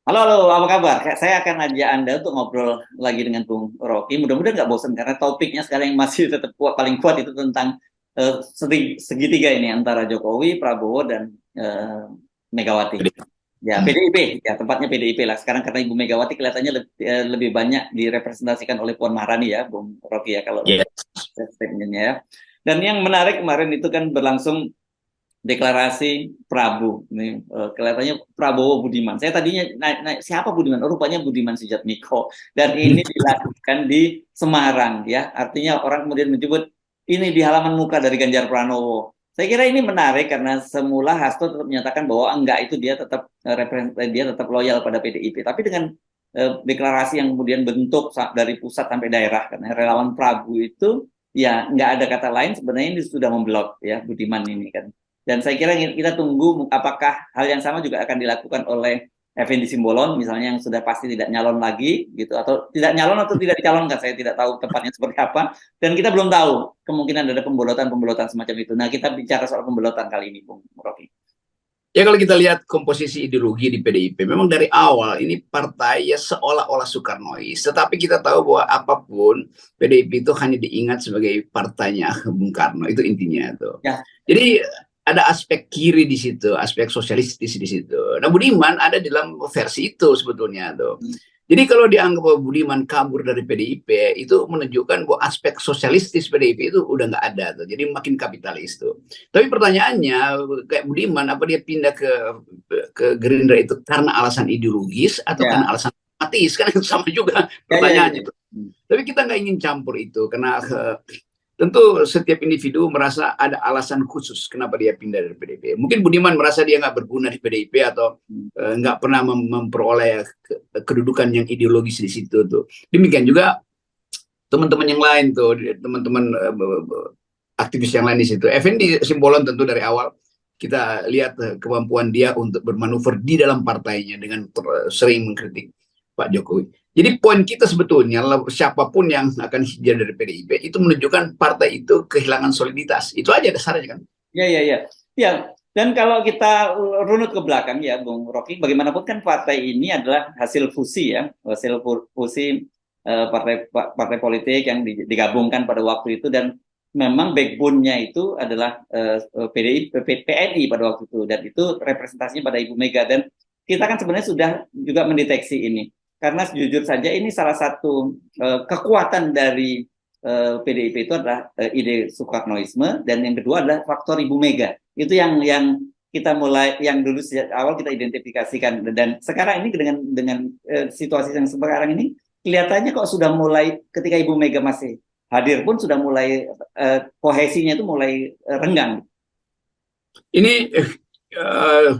Halo, halo, apa kabar? Saya akan ajak Anda untuk ngobrol lagi dengan Bung Rocky. Mudah-mudahan nggak bosan karena topiknya sekarang yang masih tetap paling kuat itu tentang segitiga ini antara Jokowi, Prabowo, dan Megawati. Ya, Hmm. PDIP, ya tempatnya PDIP lah. Sekarang karena Ibu Megawati kelihatannya lebih banyak direpresentasikan oleh Puan Maharani ya, Bung Rocky ya kalau Ya, statementnya ya. Dan yang menarik kemarin itu kan berlangsung deklarasi Prabu. Ini kelihatannya Prabowo Budiman. Saya tadinya naik siapa Budiman? Oh, rupanya Budiman Sujatmiko. Dan ini dilakukan di Semarang ya. Artinya orang kemudian menyebut ini di halaman muka dari Ganjar Pranowo. Saya kira ini menarik karena semula Hasto tetap menyatakan bahwa enggak, itu dia tetap dia tetap loyal pada PDIP. Tapi dengan deklarasi yang kemudian bentuk dari pusat sampai daerah, karena relawan Prabu itu ya nggak ada kata lain, sebenarnya ini sudah memblok ya Budiman ini kan. Dan saya kira kita tunggu apakah hal yang sama juga akan dilakukan oleh Effendi Simbolon misalnya, yang sudah pasti tidak nyalon lagi gitu, atau tidak nyalon atau tidak dicalonkan, saya tidak tahu tepatnya seperti apa, dan kita belum tahu kemungkinan ada pembolotan-pembolotan semacam itu. Nah, kita bicara soal pembolotan kali ini, Bung Rocky. ya kalau kita lihat komposisi ideologi di PDIP, memang dari awal ini partai ya seolah-olah Soekarnois. Tetapi kita tahu bahwa apapun PDIP itu hanya diingat sebagai partainya Bung Karno, itu intinya tuh. Ya, Jadi ada aspek kiri di situ, aspek sosialistis di situ. Nah, Budiman ada di dalam versi itu sebetulnya tuh. Jadi kalau dianggap bahwa Budiman kabur dari PDIP, itu menunjukkan bahwa aspek sosialistis PDIP itu udah nggak ada tuh. Jadi makin kapitalis tuh. Tapi pertanyaannya, kayak Budiman, apa dia pindah ke Gerindra itu karena alasan ideologis atau karena ya, alasan pragmatis? Kan itu sama juga ya, ya, ya, pertanyaannya ya. tuh. Tapi kita nggak ingin campur itu karena tentu setiap individu merasa ada alasan khusus kenapa dia pindah dari PDIP. Mungkin Budiman merasa dia nggak berguna di PDIP atau nggak pernah memperoleh kedudukan yang ideologis di situ tuh. Demikian juga teman-teman yang lain tuh, teman-teman aktivis yang lain di situ. Effendi Simbolon tentu dari awal kita lihat kemampuan dia untuk bermanuver di dalam partainya dengan sering mengkritik Pak Jokowi. Jadi poin kita sebetulnya siapapun yang akan hijrah dari PDIP itu menunjukkan partai itu kehilangan soliditas. Itu aja dasarnya kan. Ya, ya, ya. Ya, dan kalau kita runut ke belakang ya, Bung Rocky, bagaimanapun kan partai ini adalah hasil fusi ya, hasil fusi partai partai politik yang digabungkan pada waktu itu, dan memang backbone-nya itu adalah PDI, PNI pada waktu itu, dan itu representasinya pada Ibu Mega. Dan kita kan sebenarnya sudah juga mendeteksi ini, karena jujur saja ini salah satu kekuatan dari PDIP itu adalah ide Soekarnoisme, dan yang kedua adalah faktor Ibu Mega. Itu yang kita mulai, yang dulu sejak awal kita identifikasikan, dan sekarang ini dengan situasi yang sekarang ini kelihatannya kok sudah mulai, ketika Ibu Mega masih hadir pun sudah mulai kohesinya itu mulai renggang. Ini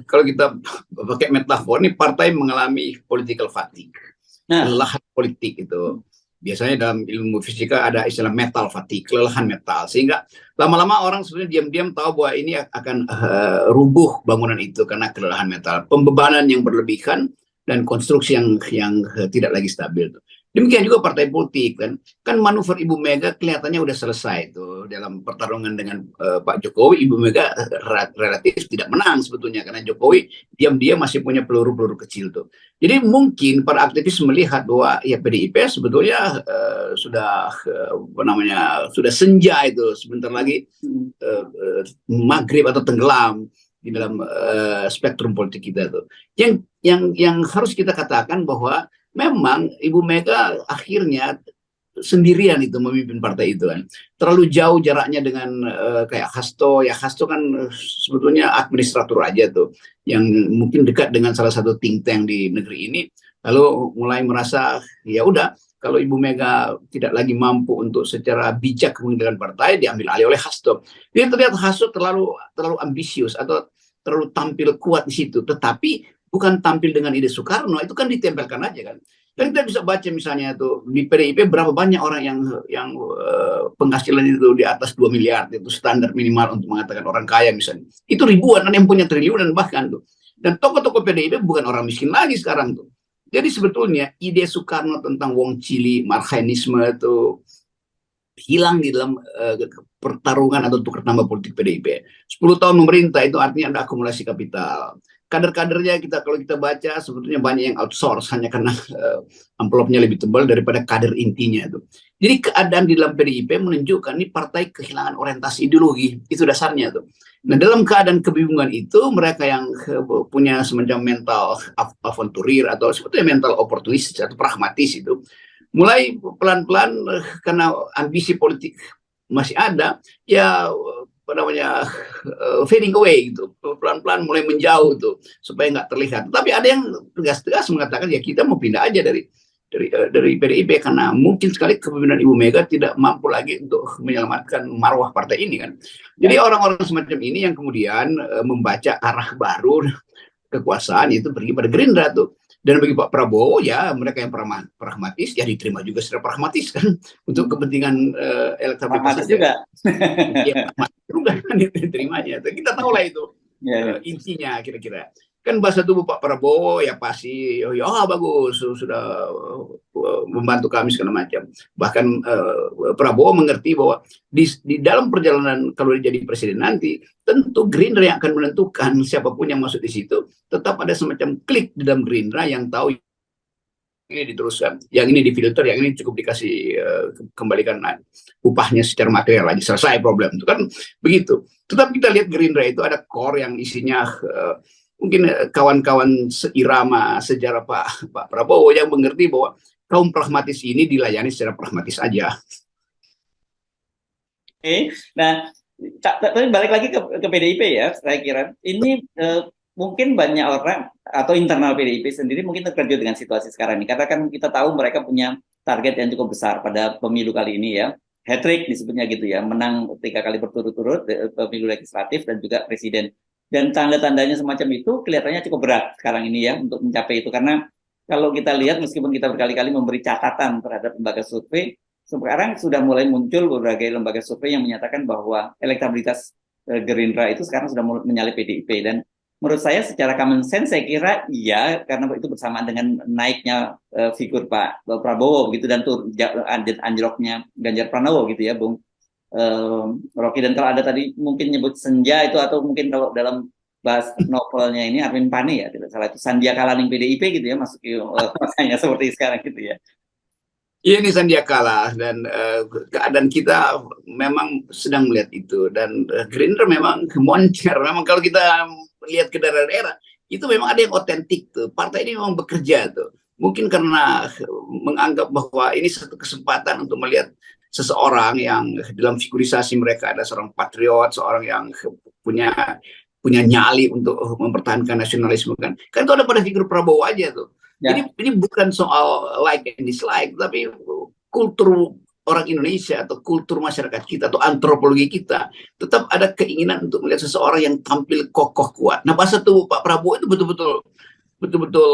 kalau kita pakai metafor, ini partai mengalami political fatigue, Nah, kelelahan politik itu. Biasanya dalam ilmu fisika ada istilah metal fatigue, kelelahan metal. Sehingga lama-lama orang sebenarnya diam-diam tahu bahwa ini akan rubuh bangunan itu karena kelelahan metal, pembebanan yang berlebihan dan konstruksi yang tidak lagi stabil. Demikian juga partai politik kan. Kan manuver Ibu Mega kelihatannya udah selesai tuh dalam pertarungan dengan Pak Jokowi. Ibu Mega relatif tidak menang sebetulnya karena Jokowi diam-diam masih punya peluru-peluru kecil tuh. Jadi mungkin para aktivis melihat bahwa ya PDIP sebetulnya sudah apa namanya, sudah senja itu, sebentar lagi maghrib atau tenggelam di dalam spektrum politik kita tuh. Yang harus kita katakan bahwa memang Ibu Mega akhirnya sendirian itu memimpin partai itu kan. Terlalu jauh jaraknya dengan kayak Hasto. Ya Hasto kan sebetulnya administrator aja tuh, yang mungkin dekat dengan salah satu think tank di negeri ini. Lalu mulai merasa ya udah, kalau Ibu Mega tidak lagi mampu untuk secara bijak mengendalikan partai, diambil alih oleh Hasto. Dia terlihat Hasto terlalu terlalu ambisius atau terlalu tampil kuat di situ. Tetapi bukan tampil dengan ide Soekarno, itu kan ditempelkan aja kan. Dan kita bisa baca misalnya tuh di PDIP berapa banyak orang yang penghasilan itu di atas 2 miliar, itu standar minimal untuk mengatakan orang kaya misalnya. Itu ribuan, ada yang punya triliunan bahkan tuh. Dan tokoh-tokoh PDIP bukan orang miskin lagi sekarang tuh. Jadi sebetulnya ide Soekarno tentang wong cili, marxisme itu hilang di dalam pertarungan atau tukar tambah politik PDIP. 10 tahun memerintah itu artinya ada akumulasi kapital. kader-kadernya kalau kita baca sebetulnya banyak yang outsource hanya karena amplopnya lebih tebal daripada kader intinya itu. Jadi keadaan di dalam PDIP menunjukkan ini partai kehilangan orientasi ideologi, itu dasarnya tuh. Nah, dalam keadaan kebingungan itu mereka yang punya semacam mental aventurir atau sebetulnya mental oportunis atau pragmatis itu mulai pelan-pelan karena ambisi politik masih ada, ya apa namanya fading away gitu, pelan-pelan mulai menjauh tuh supaya nggak terlihat. Tapi ada yang tegas-tegas mengatakan ya kita mau pindah aja dari PDIP karena mungkin sekali kepemimpinan Ibu Mega tidak mampu lagi untuk menyelamatkan marwah partai ini kan. Jadi orang-orang semacam ini yang kemudian membaca arah baru kekuasaan itu pergi pada Gerindra tuh. Dan bagi Pak Prabowo ya mereka yang pragmatis ya diterima juga secara pragmatis kan untuk kepentingan elektabilitas Pragmatis juga. ya juga kan diterimanya. Kita tahu lah itu intinya kira-kira. Kan bahasa tubuh Pak Prabowo ya pasti ya bagus sudah membantu kami segala macam. Bahkan Prabowo mengerti bahwa di dalam perjalanan kalau dia jadi presiden nanti tentu Gerindra yang akan menentukan siapapun yang masuk di situ. Tetap ada semacam klik di dalam Gerindra yang tahu ini diteruskan, yang ini difilter, yang ini cukup dikasih kembalikan upahnya secara material aja selesai problem itu kan begitu. Tetapi kita lihat Gerindra itu ada core yang isinya mungkin kawan-kawan seirama sejarah Pak Prabowo yang mengerti bahwa kaum pragmatis ini dilayani secara pragmatis aja. Nah, tapi balik lagi ke PDIP ya, saya kira ini mungkin banyak orang atau internal PDIP sendiri mungkin terkejut dengan situasi sekarang ini, karena kan kita tahu mereka punya target yang cukup besar pada pemilu kali ini ya, hat-trick disebutnya gitu ya, menang 3 kali berturut-turut pemilu legislatif dan juga presiden. Dan tanda-tandanya semacam itu kelihatannya cukup berat sekarang ini ya untuk mencapai itu, karena kalau kita lihat meskipun kita berkali-kali memberi catatan terhadap lembaga survei, sekarang sudah mulai muncul berbagai lembaga survei yang menyatakan bahwa elektabilitas Gerindra itu sekarang sudah menyalip PDIP. Dan menurut saya secara common sense saya kira iya, karena itu bersamaan dengan naiknya figur Pak Prabowo begitu dan tuh anjloknya Ganjar Pranowo gitu ya Bung Rocky. Dan kalau ada tadi mungkin nyebut senja itu, atau mungkin kalau dalam bahas novelnya ini Arvin Pane ya tidak salah itu Sandia Kalaning PDIP gitu ya, masuk masanya seperti sekarang gitu ya. Iya, ini Sandia kalah dan keadaan kita memang sedang melihat itu, dan Gerindra memang moncer. Memang kalau kita lihat ke daerah-daerah itu memang ada yang otentik tuh. Partai ini memang bekerja tuh. Mungkin karena menganggap bahwa ini satu kesempatan untuk melihat seseorang yang dalam figurisasi mereka ada seorang patriot, seorang yang punya nyali untuk mempertahankan nasionalisme kan. Kan itu ada pada figur Prabowo aja tuh. Ya. Ini bukan soal like and dislike, tapi kultur orang Indonesia atau kultur masyarakat kita atau antropologi kita tetap ada keinginan untuk melihat seseorang yang tampil kokoh kuat. Nah, bahasa tubuh Pak Prabowo itu betul-betul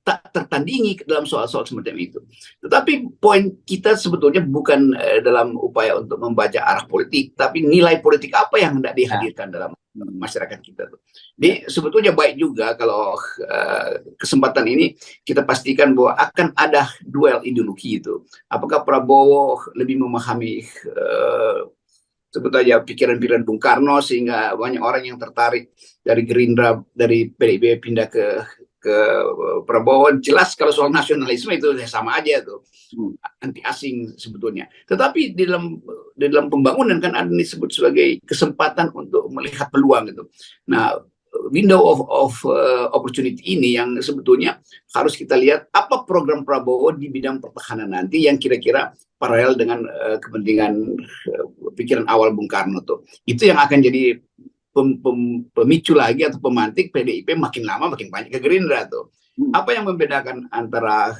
tak tertandingi dalam soal-soal semacam itu. Tetapi poin kita sebetulnya bukan dalam upaya untuk membaca arah politik, tapi nilai politik apa yang hendak dihadirkan dalam masyarakat kita. Jadi sebetulnya baik juga kalau kesempatan ini kita pastikan bahwa akan ada duel ideologi itu. Apakah Prabowo lebih memahami sebetulnya pikiran-pikiran Bung Karno sehingga banyak orang yang tertarik dari Gerindra, dari PDIP pindah ke Prabowo. Jelas kalau soal nasionalisme itu sama aja tuh, anti asing sebetulnya. Tetapi di dalam pembangunan kan ada disebut sebagai kesempatan untuk melihat peluang gitu. Nah, window of opportunity ini yang sebetulnya harus kita lihat apa program Prabowo di bidang pertahanan nanti yang kira-kira paralel dengan kepentingan pikiran awal Bung Karno tuh. Itu yang akan jadi pemicu lagi atau pemantik PDIP makin lama makin banyak ke Gerindra tuh. Apa yang membedakan antara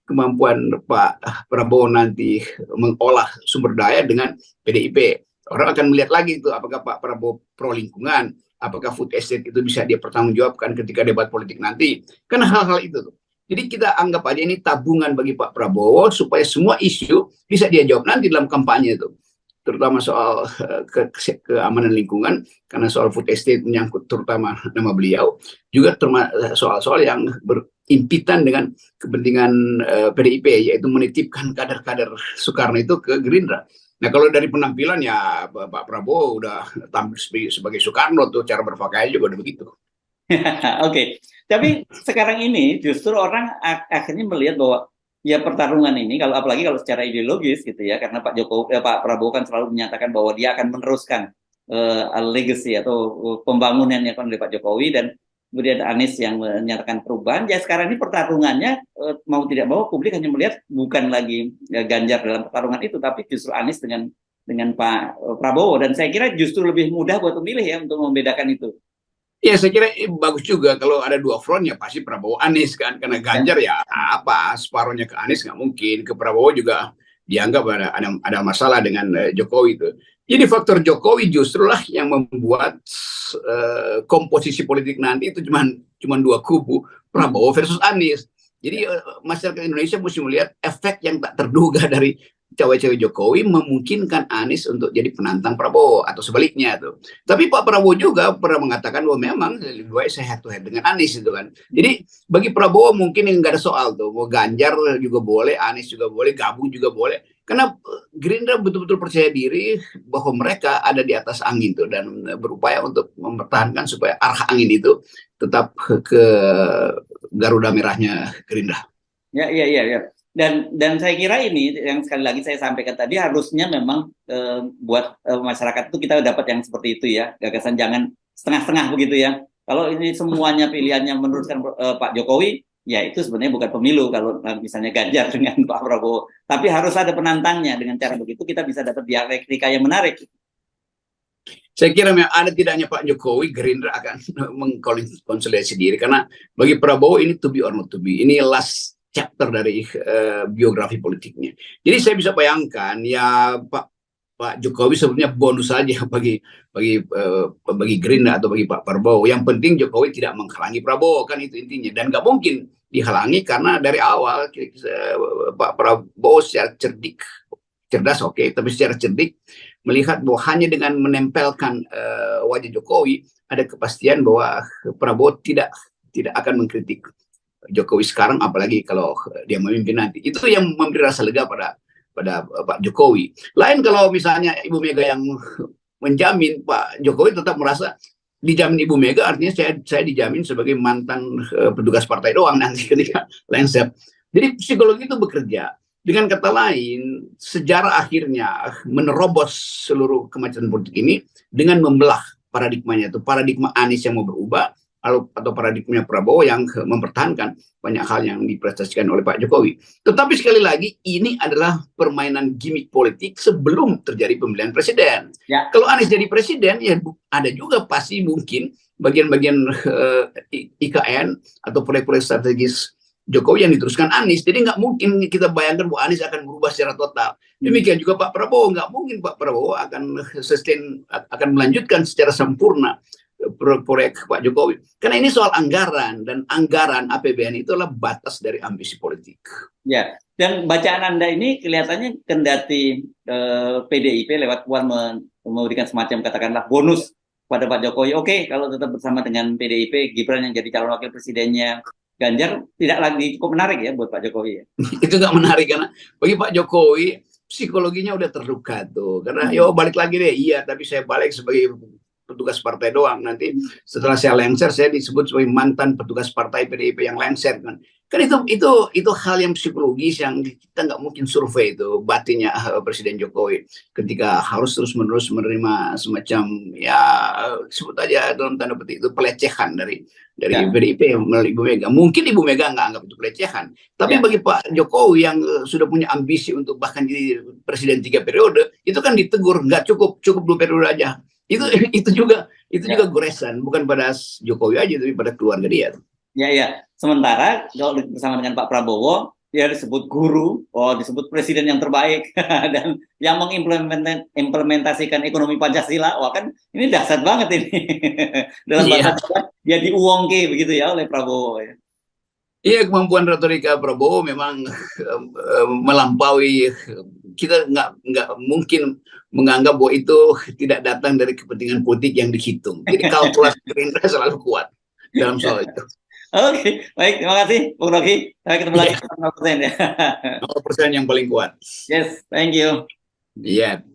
kemampuan Pak Prabowo nanti mengolah sumber daya dengan PDIP? Orang akan melihat lagi itu apakah Pak Prabowo pro lingkungan, apakah food estate itu bisa dia pertanggungjawabkan ketika debat politik nanti. Kan hal-hal itu tuh. Jadi kita anggap aja ini tabungan bagi Pak Prabowo supaya semua isu bisa dia jawab nanti dalam kampanye itu. Terutama soal keamanan lingkungan, karena soal food estate menyangkut terutama nama beliau, juga soal-soal yang berimpitan dengan kepentingan PDIP, yaitu menitipkan kader-kader Soekarno itu ke Gerindra. Nah, kalau dari penampilan ya Pak Prabowo udah tampil sebagai Soekarno tuh, cara berpakaian juga udah begitu. Oke, tapi sekarang ini justru orang akhirnya melihat bahwa ya pertarungan ini, kalau apalagi kalau secara ideologis gitu ya, karena Pak Prabowo kan selalu menyatakan bahwa dia akan meneruskan legacy atau pembangunan yang akan oleh Pak Jokowi, dan kemudian Anies yang menyatakan perubahan. Ya sekarang ini pertarungannya mau tidak mau publik hanya melihat bukan lagi Ganjar dalam pertarungan itu, tapi justru Anies dengan Pak Prabowo, dan saya kira justru lebih mudah buat pemilih ya untuk membedakan itu. Ya saya kira bagus juga kalau ada dua front ya pasti Prabowo Anies kan, karena Ya. Ganjar ya apa separuhnya ke Anies nggak mungkin, ke Prabowo juga dianggap ada masalah dengan Jokowi itu. Jadi faktor Jokowi justru lah yang membuat komposisi politik nanti itu cuman dua kubu, Prabowo versus Anies. Jadi masyarakat Indonesia mesti melihat efek yang tak terduga dari cawe-cawe Jokowi memungkinkan Anies untuk jadi penantang Prabowo atau sebaliknya tuh. Tapi Pak Prabowo juga pernah mengatakan bahwa memang lebih baik saya head to head dengan Anies itu kan. Jadi bagi Prabowo mungkin yang nggak ada soal tuh, mau Ganjar juga boleh, Anies juga boleh, gabung juga boleh. Karena Gerindra betul-betul percaya diri bahwa mereka ada di atas angin tuh dan berupaya untuk mempertahankan supaya arah angin itu tetap ke Garuda merahnya Gerindra. Ya, iya, iya, iya. Dan saya kira ini yang sekali lagi saya sampaikan tadi, harusnya memang buat masyarakat itu kita dapat yang seperti itu ya, gagasan jangan setengah-setengah begitu ya. Kalau ini semuanya pilihannya meneruskan Pak Jokowi, ya itu sebenarnya bukan pemilu kalau misalnya Ganjar dengan Pak Prabowo. Tapi harus ada penantangnya, dengan cara begitu kita bisa dapat dialektika yang menarik. Saya kira memang ada tidaknya Pak Jokowi, Gerindra akan mengkonsolidasi diri karena bagi Prabowo ini to be or not to be. Ini last chapter dari biografi politiknya. Jadi saya bisa bayangkan ya Pak Jokowi sebenarnya bonus saja bagi Gerindra atau bagi Pak Prabowo. Yang penting Jokowi tidak menghalangi Prabowo, kan itu intinya, dan nggak mungkin dihalangi karena dari awal Pak Prabowo secara cerdas oke, tapi secara cerdik melihat bahwa hanya dengan menempelkan wajah Jokowi ada kepastian bahwa Prabowo tidak akan mengkritik Jokowi sekarang, apalagi kalau dia memimpin nanti. Itu yang memberi rasa lega pada Pak Jokowi. Lain kalau misalnya Ibu Mega yang menjamin, Pak Jokowi tetap merasa dijamin Ibu Mega, artinya saya dijamin sebagai mantan petugas partai doang nanti ketika lengser. Jadi psikologi itu bekerja. Dengan kata lain, sejarah akhirnya menerobos seluruh kemacetan politik ini dengan membelah paradigmanya, itu paradigma Anies yang mau berubah atau paradigma Prabowo yang mempertahankan banyak hal yang diprestasikan oleh Pak Jokowi. Tetapi sekali lagi ini adalah permainan gimmick politik sebelum terjadi pemilihan presiden. Ya. Kalau Anies jadi presiden ya ada juga pasti mungkin bagian-bagian IKN atau proyek-proyek strategis Jokowi yang diteruskan Anies. Jadi nggak mungkin kita bayangkan bahwa Anies akan berubah secara total. Demikian juga Pak Prabowo, nggak mungkin Pak Prabowo akan melanjutkan secara sempurna proyek Pak Jokowi. Karena ini soal anggaran, dan anggaran APBN itu adalah batas dari ambisi politik. Ya, dan bacaan Anda ini kelihatannya kendati PDIP lewat Puan memberikan semacam katakanlah bonus pada Pak Jokowi. Oke, kalau tetap bersama dengan PDIP, Gibran yang jadi calon wakil presidennya Ganjar tidak lagi cukup menarik ya buat Pak Jokowi ya. Itu nggak menarik karena bagi Pak Jokowi psikologinya udah terluka tuh. Karena yo balik lagi deh, iya tapi saya balik sebagai petugas partai doang. Nanti setelah saya lengser saya disebut sebagai mantan petugas partai PDIP yang lengser kan. Kan itu hal yang psikologis yang kita nggak mungkin survei itu batinnya Presiden Jokowi ketika harus terus-menerus menerima semacam ya sebut aja dalam tanda petik itu pelecehan dari PDIP melalui Ibu Mega. Mungkin Ibu Mega nggak anggap itu pelecehan, tapi bagi Pak Jokowi yang sudah punya ambisi untuk bahkan jadi presiden 3 periode, itu kan ditegur nggak cukup 2 periode aja. Itu juga goresan bukan pada Jokowi aja tapi pada keluarga dia. Ya, ya. Sementara kalau bersama dengan Pak Prabowo, dia disebut guru, disebut presiden yang terbaik, dan yang mengimplementasikan ekonomi Pancasila. Wah kan ini dahsyat banget ini. Dalam bahasa dia diuongke begitu ya oleh Prabowo. Ya. Iya, kemampuan retorika Prabowo memang melampaui. Kita nggak mungkin menganggap bahwa itu tidak datang dari kepentingan politik yang dihitung. Jadi kalkulasi Gerindra selalu kuat dalam soal itu. Oke, baik, terima kasih Bung Rocky. Sampai ketemu lagi 0% ya. 0% yang paling kuat. Yes, thank you. Iya. Yeah.